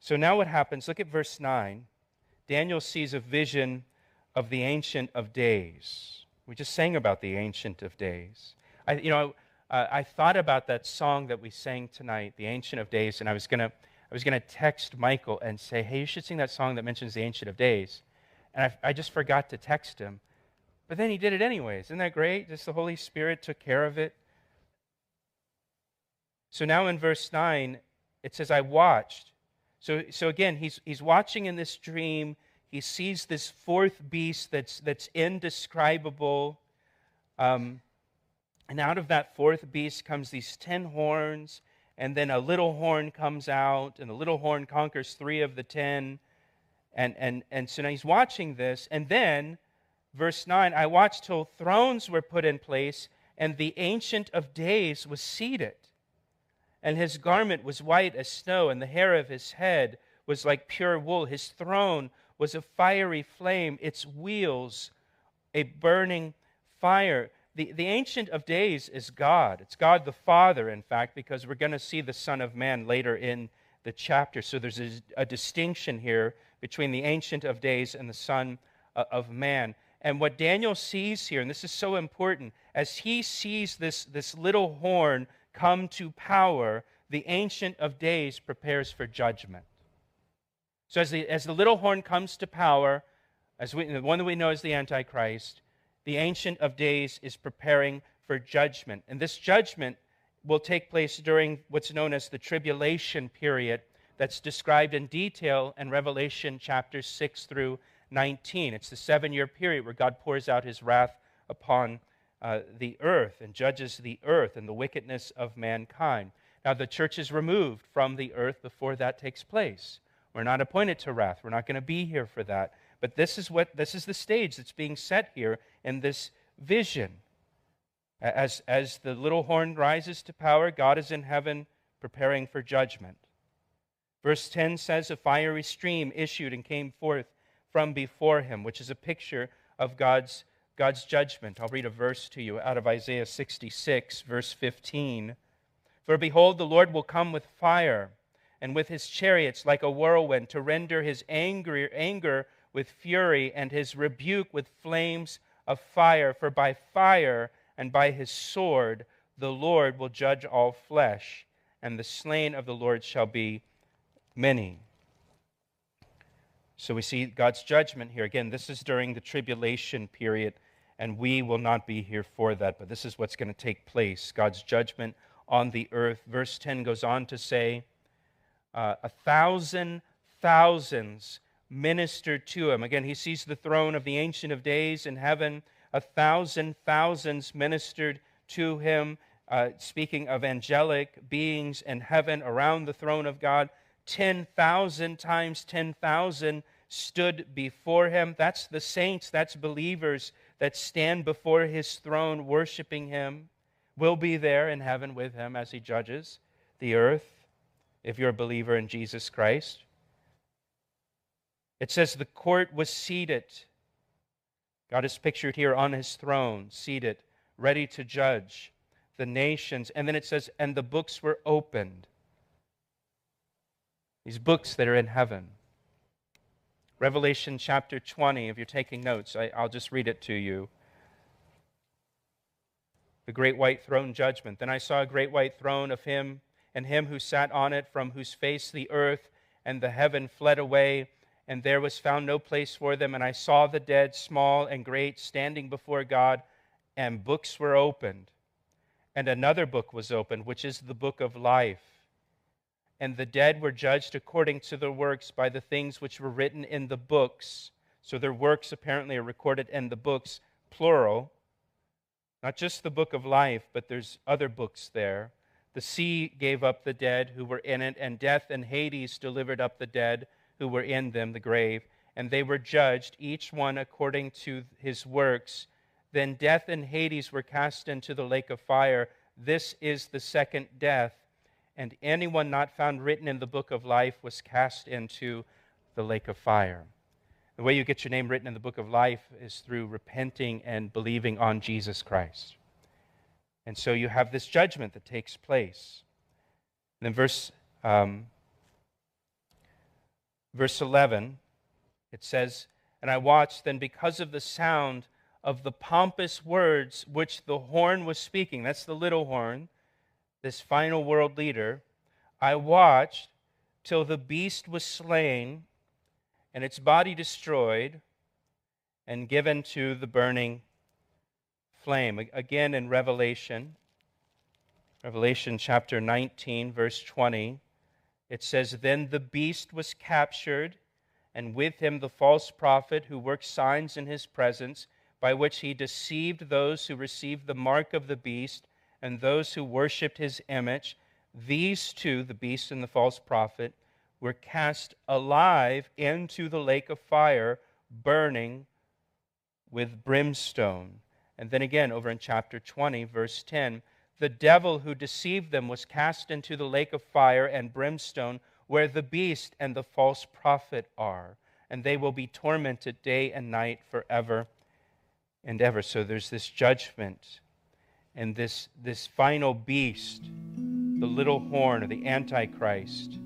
So now what happens? Look at verse 9. Daniel sees a vision of the Ancient of Days. We just sang about the Ancient of Days. I thought about that song that we sang tonight, the Ancient of Days, and I was gonna text Michael and say, hey, you should sing that song that mentions the Ancient of Days. And I just forgot to text him. But then he did it anyways. Isn't that great? Just the Holy Spirit took care of it. So now in verse 9, it says, I watched. So again, he's watching in this dream. He sees this fourth beast that's indescribable. And out of that fourth beast comes these 10 horns, and then a little horn comes out, and the little horn conquers 3 of the 10. And so now he's watching this, and then, verse 9, I watched till thrones were put in place, and the Ancient of Days was seated. And his garment was white as snow, and the hair of his head was like pure wool. His throne was a fiery flame, its wheels a burning fire. The Ancient of Days is God. It's God the Father, in fact, because we're going to see the Son of Man later in the chapter. So there's a distinction here between the Ancient of Days and the Son of Man. And what Daniel sees here, and this is so important, as he sees this little horn come to power, the Ancient of Days prepares for judgment. So as the little horn comes to power, the one that we know as the Antichrist, the Ancient of Days is preparing for judgment. And this judgment will take place during what's known as the tribulation period that's described in detail in Revelation chapters 6 through 19. It's the 7-year period where God pours out his wrath upon the earth and judges the earth and the wickedness of mankind. Now, the church is removed from the earth before that takes place. We're not appointed to wrath. We're not going to be here for that. But this is the stage that's being set here in this vision. As the little horn rises to power, God is in heaven preparing for judgment. Verse 10 says, a fiery stream issued and came forth from before him, which is a picture of God's judgment. I'll read a verse to you out of Isaiah 66, verse 15. For behold, the Lord will come with fire, and with his chariots like a whirlwind, to render his anger with fury, and his rebuke with flames of fire. For by fire and by his sword the Lord will judge all flesh, and the slain of the Lord shall be many. So we see God's judgment here. Again, this is during the tribulation period, and we will not be here for that, but this is what's going to take place, God's judgment on the earth. Verse 10 goes on to say, 1,000 thousands ministered to him. Again, he sees the throne of the Ancient of Days in heaven. 1,000 thousands ministered to him, speaking of angelic beings in heaven around the throne of God. 10,000 times 10,000 stood before him. That's the saints, that's believers that stand before his throne worshiping him. We'll be there in heaven with him as he judges the earth, if you're a believer in Jesus Christ. It says the court was seated. God is pictured here on his throne, seated, ready to judge the nations. And then it says, and the books were opened. These books that are in heaven. Revelation chapter 20, if you're taking notes, I'll just read it to you. The great white throne judgment. Then I saw a great white throne of him, and him who sat on it, from whose face the earth and the heaven fled away, and there was found no place for them. And I saw the dead, small and great, standing before God, and books were opened. And another book was opened, which is the book of life. And the dead were judged according to their works by the things which were written in the books. So their works apparently are recorded in the books, plural. Not just the book of life, but there's other books there. The sea gave up the dead who were in it, and death and Hades delivered up the dead who were in them, the grave. And they were judged, each one according to his works. Then death and Hades were cast into the lake of fire. This is the second death. And anyone not found written in the book of life was cast into the lake of fire. The way you get your name written in the book of life is through repenting and believing on Jesus Christ. And so you have this judgment that takes place. And then verse Verse 11, it says, "And I watched, then because of the sound of the pompous words which the horn was speaking," that's the little horn, this final world leader, "I watched till the beast was slain and its body destroyed and given to the burning flame." Again in Revelation chapter 19, verse 20, it says, "Then the beast was captured, and with him the false prophet who worked signs in his presence, by which he deceived those who received the mark of the beast and those who worshipped his image. These two, the beast and the false prophet, were cast alive into the lake of fire, burning with brimstone." And then again, over in chapter 20, verse 10, "The devil who deceived them was cast into the lake of fire and brimstone, where the beast and the false prophet are, and they will be tormented day and night forever and ever." So there's this judgment, and this final beast, the little horn, or the Antichrist,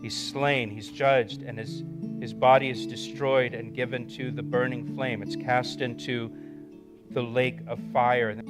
he's slain, he's judged, and his body is destroyed and given to the burning flame. It's cast into the lake of fire.